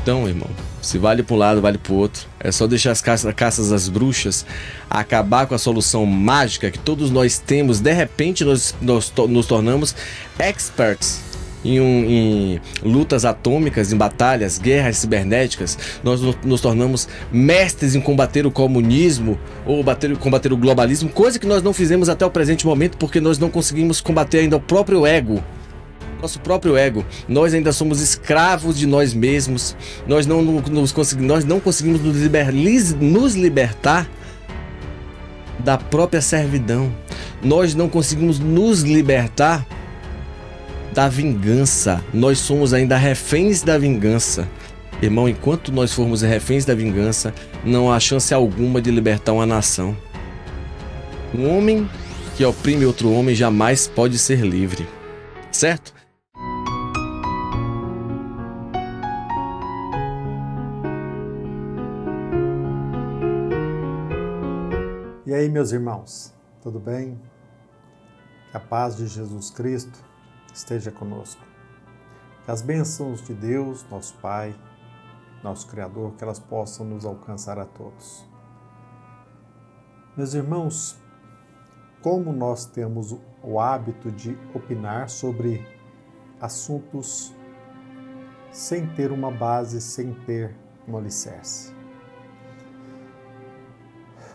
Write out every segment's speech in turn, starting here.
Então, irmão, se vale para um lado, vale para o outro. É só deixar as caças às bruxas, acabar com a solução mágica que todos nós temos. De repente, nós nos tornamos experts em lutas atômicas, em batalhas, guerras cibernéticas. Nós nos tornamos mestres em combater o comunismo ou combater o globalismo, coisa que nós não fizemos até o presente momento porque nós não conseguimos combater ainda o próprio ego. Nosso próprio ego. Nós ainda somos escravos de nós mesmos. Nós não conseguimos nos libertar da própria servidão. Nós não conseguimos nos libertar da vingança. Nós somos ainda reféns da vingança. Irmão, enquanto nós formos reféns da vingança, não há chance alguma de libertar uma nação. Um homem que oprime outro homem jamais pode ser livre. Certo? E aí, meus irmãos, tudo bem? Que a paz de Jesus Cristo esteja conosco. Que as bênçãos de Deus, nosso Pai, nosso Criador, que elas possam nos alcançar a todos. Meus irmãos, como nós temos o hábito de opinar sobre assuntos sem ter uma base, sem ter um alicerce.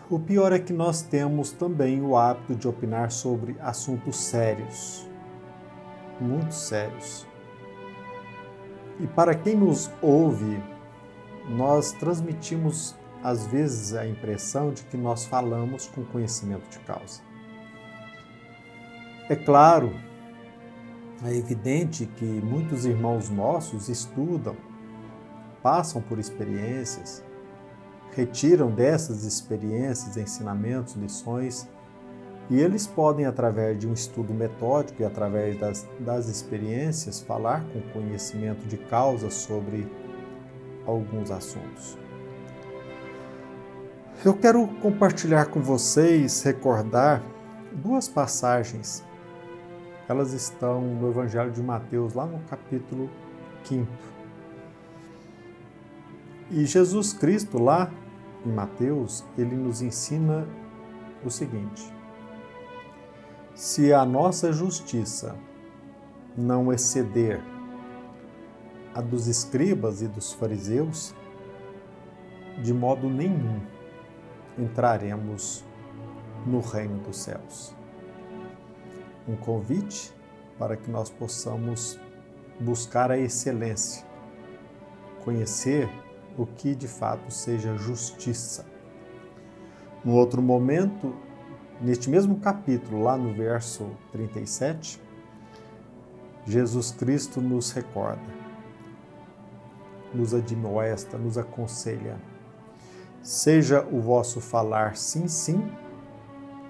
O pior é que nós temos também o hábito de opinar sobre assuntos sérios, muito sérios. E para quem nos ouve, nós transmitimos às vezes a impressão de que nós falamos com conhecimento de causa. É claro, é evidente que muitos irmãos nossos estudam, passam por experiências, retiram dessas experiências, ensinamentos, lições, e eles podem, através de um estudo metódico e através das experiências, falar com conhecimento de causa sobre alguns assuntos. Eu quero compartilhar com vocês, recordar duas passagens. Elas estão no Evangelho de Mateus, lá no capítulo 5. E Jesus Cristo, lá em Mateus, ele nos ensina o seguinte: se a nossa justiça não exceder a dos escribas e dos fariseus, de modo nenhum entraremos no reino dos céus. Um convite para que nós possamos buscar a excelência, conhecer o que de fato seja justiça. No outro momento, neste mesmo capítulo, lá no verso 37, Jesus Cristo nos recorda, nos admoesta, nos aconselha: seja o vosso falar sim, sim,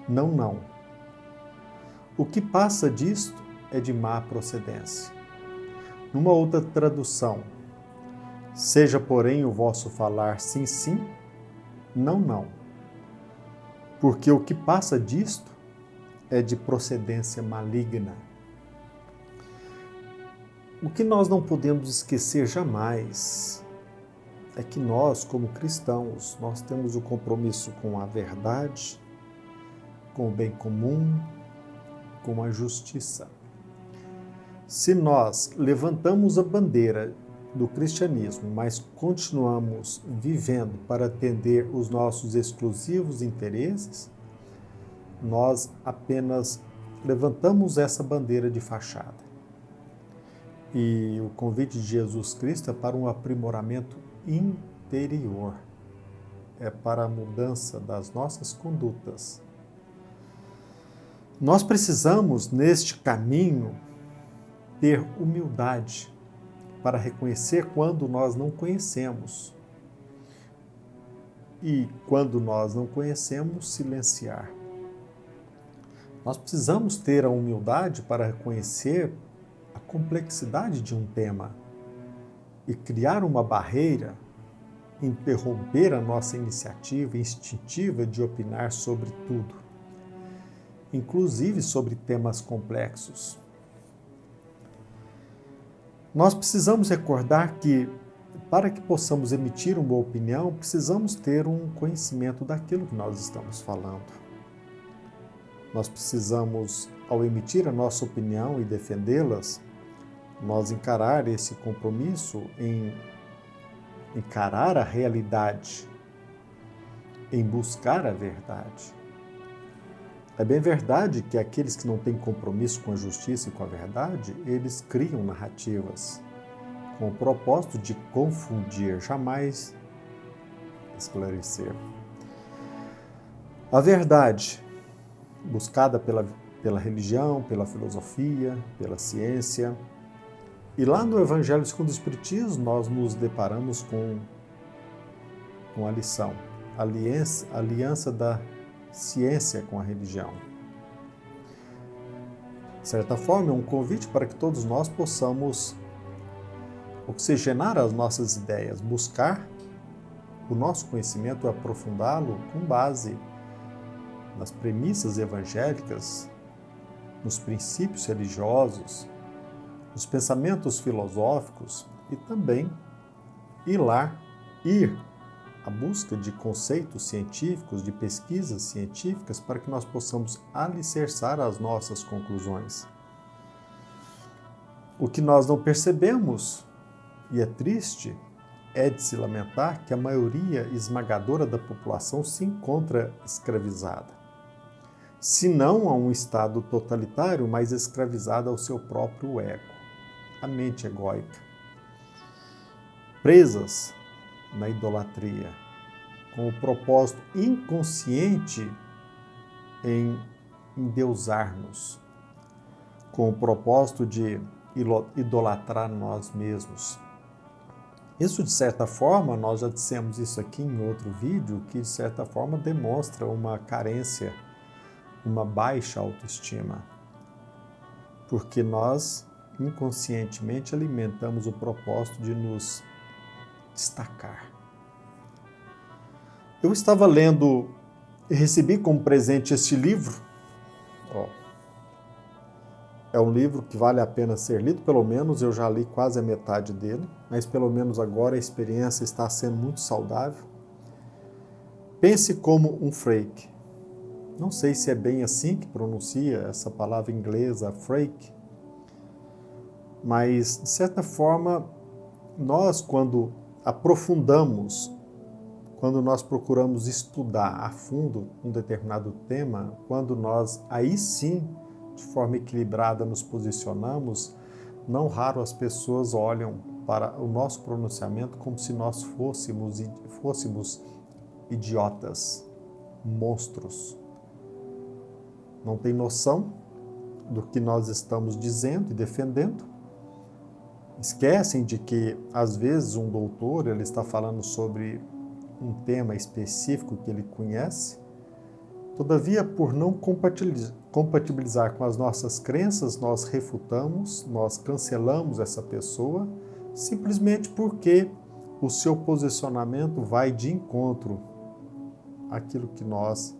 não, não. O que passa disto é de má procedência. Numa outra tradução, seja, porém, o vosso falar sim, sim, não, não. Porque o que passa disto é de procedência maligna. O que nós não podemos esquecer jamais é que nós, como cristãos, nós temos o compromisso com a verdade, com o bem comum, com a justiça. Se nós levantamos a bandeira do cristianismo, mas continuamos vivendo para atender os nossos exclusivos interesses, nós apenas levantamos essa bandeira de fachada. E o convite de Jesus Cristo é para um aprimoramento interior, é para a mudança das nossas condutas. Nós precisamos, neste caminho, ter humildade para reconhecer quando nós não conhecemos. E quando nós não conhecemos, silenciar. Nós precisamos ter a humildade para reconhecer a complexidade de um tema e criar uma barreira, interromper a nossa iniciativa instintiva de opinar sobre tudo, inclusive sobre temas complexos. Nós precisamos recordar que para que possamos emitir uma opinião, precisamos ter um conhecimento daquilo que nós estamos falando. Nós precisamos, ao emitir a nossa opinião e defendê-las, nós encarar esse compromisso em encarar a realidade, em buscar a verdade. É bem verdade que aqueles que não têm compromisso com a justiça e com a verdade, eles criam narrativas com o propósito de confundir, jamais esclarecer. A verdade, buscada pela religião, pela filosofia, pela ciência. E lá no Evangelho segundo o Espiritismo, nós nos deparamos com a lição, a aliança da ciência com a religião. De certa forma, é um convite para que todos nós possamos oxigenar as nossas ideias, buscar o nosso conhecimento e aprofundá-lo com base nas premissas evangélicas, nos princípios religiosos, nos pensamentos filosóficos e também ir à busca de conceitos científicos, de pesquisas científicas, para que nós possamos alicerçar as nossas conclusões. O que nós não percebemos, e é triste, é de se lamentar que a maioria esmagadora da população se encontra escravizada. Se não a um estado totalitário, mas escravizada ao seu próprio ego, a mente egóica. Presas na idolatria, com o propósito inconsciente em endeusar-nos, com o propósito de idolatrar nós mesmos. Isso, de certa forma, nós já dissemos isso aqui em outro vídeo, que de certa forma demonstra uma carência, uma baixa autoestima, porque nós inconscientemente alimentamos o propósito de nos destacar. Eu estava lendo e recebi como presente este livro. É um livro que vale a pena ser lido, pelo menos eu já li quase a metade dele, mas pelo menos agora a experiência está sendo muito saudável. Pense como um freak. Não sei se é bem assim que pronuncia essa palavra inglesa, freak, mas, de certa forma, nós, quando aprofundamos, quando nós procuramos estudar a fundo um determinado tema, quando nós, aí sim, de forma equilibrada, nos posicionamos, não raro as pessoas olham para o nosso pronunciamento como se nós fôssemos idiotas, monstros. Não tem noção do que nós estamos dizendo e defendendo. Esquecem de que, às vezes, um doutor ele está falando sobre um tema específico que ele conhece. Todavia, por não compatibilizar com as nossas crenças, nós refutamos, nós cancelamos essa pessoa, simplesmente porque o seu posicionamento vai de encontro àquilo que nós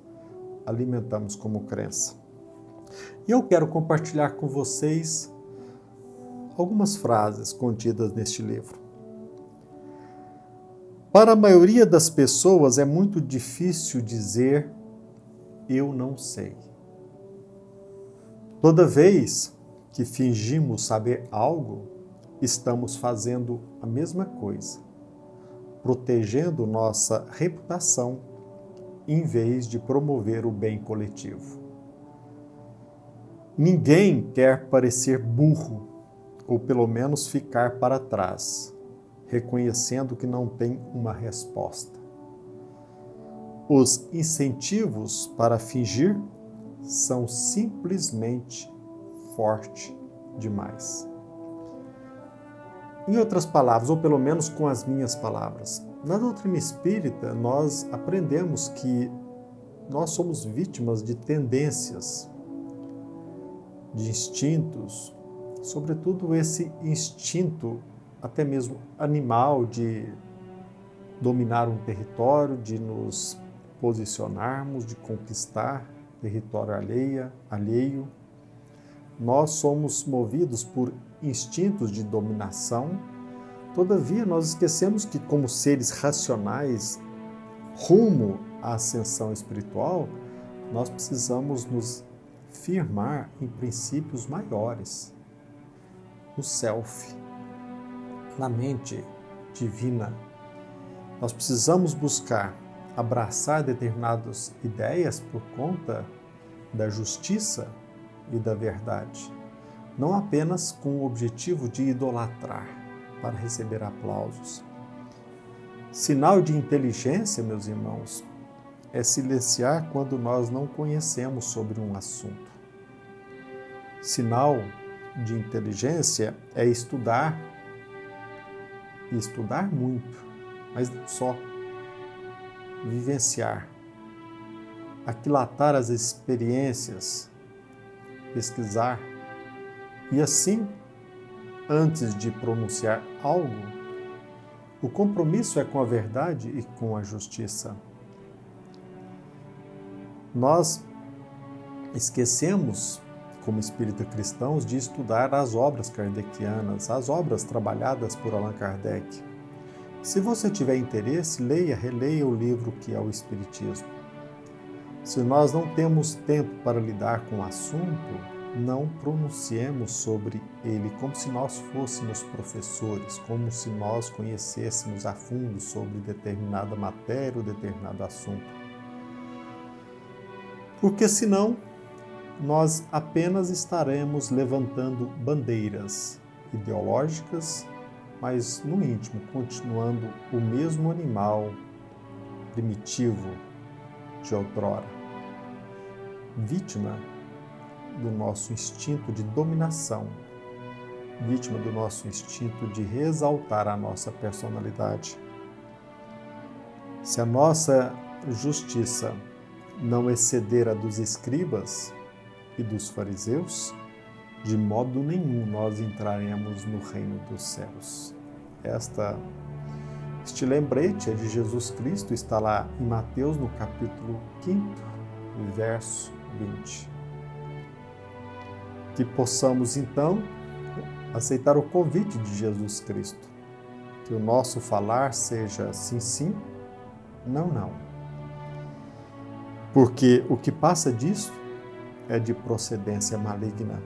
alimentamos como crença. E eu quero compartilhar com vocês algumas frases contidas neste livro. Para a maioria das pessoas é muito difícil dizer eu não sei. Toda vez que fingimos saber algo, estamos fazendo a mesma coisa, protegendo nossa reputação em vez de promover o bem coletivo. Ninguém quer parecer burro, ou pelo menos ficar para trás, reconhecendo que não tem uma resposta. Os incentivos para fingir são simplesmente fortes demais. Em outras palavras, ou pelo menos com as minhas palavras, na doutrina espírita nós aprendemos que nós somos vítimas de tendências, de instintos, sobretudo esse instinto até mesmo animal de dominar um território, de nos posicionarmos, de conquistar território alheio. Nós somos movidos por instintos de dominação, Todavia, nós esquecemos que, como seres racionais, rumo à ascensão espiritual, nós precisamos nos firmar em princípios maiores, no self, na mente divina. Nós precisamos buscar abraçar determinadas ideias por conta da justiça e da verdade, não apenas com o objetivo de idolatrar para receber aplausos. Sinal de inteligência, meus irmãos, é silenciar quando nós não conhecemos sobre um assunto. Sinal de inteligência é estudar, e estudar muito, mas não só. Vivenciar, aquilatar as experiências, pesquisar, e assim, antes de pronunciar algo, o compromisso é com a verdade e com a justiça. Nós esquecemos, como espírita cristãos, de estudar as obras kardecianas, as obras trabalhadas por Allan Kardec. Se você tiver interesse, leia, releia o livro que é o Espiritismo. Se nós não temos tempo para lidar com o assunto, não pronunciemos sobre ele como se nós fôssemos professores, como se nós conhecêssemos a fundo sobre determinada matéria ou determinado assunto. Porque senão, nós apenas estaremos levantando bandeiras ideológicas, mas no íntimo, continuando o mesmo animal primitivo de outrora, vítima do nosso instinto de dominação, vítima do nosso instinto de ressaltar a nossa personalidade. Se a nossa justiça não exceder a dos escribas e dos fariseus, de modo nenhum nós entraremos no reino dos céus. Este lembrete é de Jesus Cristo, está lá em Mateus, no capítulo 5, verso 20. Que possamos, então, aceitar o convite de Jesus Cristo. Que o nosso falar seja sim, sim, não, não. Porque o que passa disso é de procedência maligna.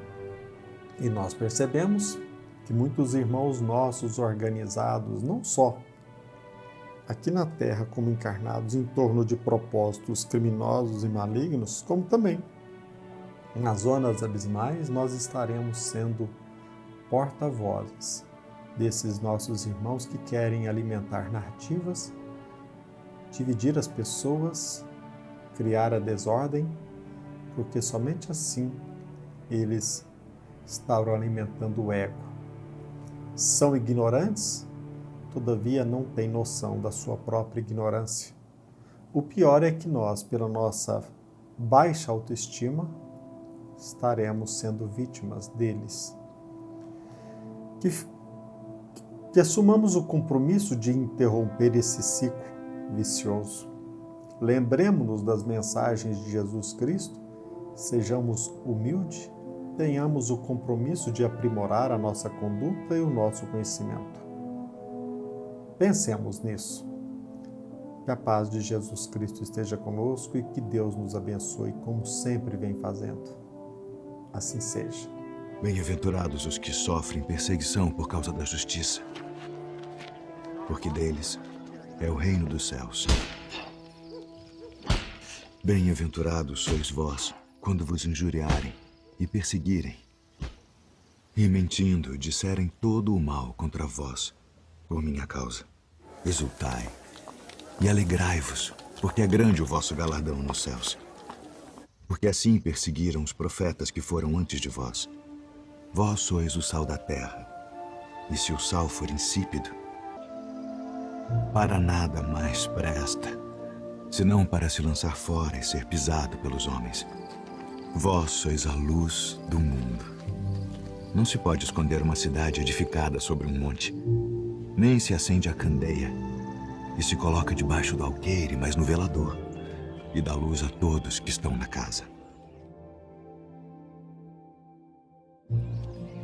E nós percebemos que muitos irmãos nossos organizados, não só aqui na Terra como encarnados em torno de propósitos criminosos e malignos, como também nas zonas abismais, nós estaremos sendo porta-vozes desses nossos irmãos que querem alimentar narrativas, dividir as pessoas, criar a desordem, porque somente assim eles estavam alimentando o ego. São ignorantes, todavia não têm noção da sua própria ignorância. O pior é que nós, pela nossa baixa autoestima, estaremos sendo vítimas deles. Que assumamos o compromisso de interromper esse ciclo vicioso. Lembremos-nos das mensagens de Jesus Cristo, sejamos humildes, tenhamos o compromisso de aprimorar a nossa conduta e o nosso conhecimento. Pensemos nisso. Que a paz de Jesus Cristo esteja conosco e que Deus nos abençoe como sempre vem fazendo. Assim seja. Bem-aventurados os que sofrem perseguição por causa da justiça, porque deles é o reino dos céus. Bem-aventurados sois vós, quando vos injuriarem e perseguirem, e mentindo disserem todo o mal contra vós, por minha causa. Exultai e alegrai-vos, porque é grande o vosso galardão nos céus. Porque assim perseguiram os profetas que foram antes de vós. Vós sois o sal da terra, e se o sal for insípido, para nada mais presta, senão para se lançar fora e ser pisado pelos homens. Vós sois a luz do mundo. Não se pode esconder uma cidade edificada sobre um monte, nem se acende a candeia e se coloca debaixo do alqueire, mas no velador, e dá luz a todos que estão na casa.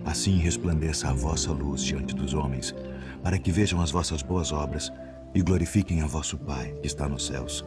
Assim resplandeça a vossa luz diante dos homens, para que vejam as vossas boas obras e glorifiquem a vosso Pai que está nos céus.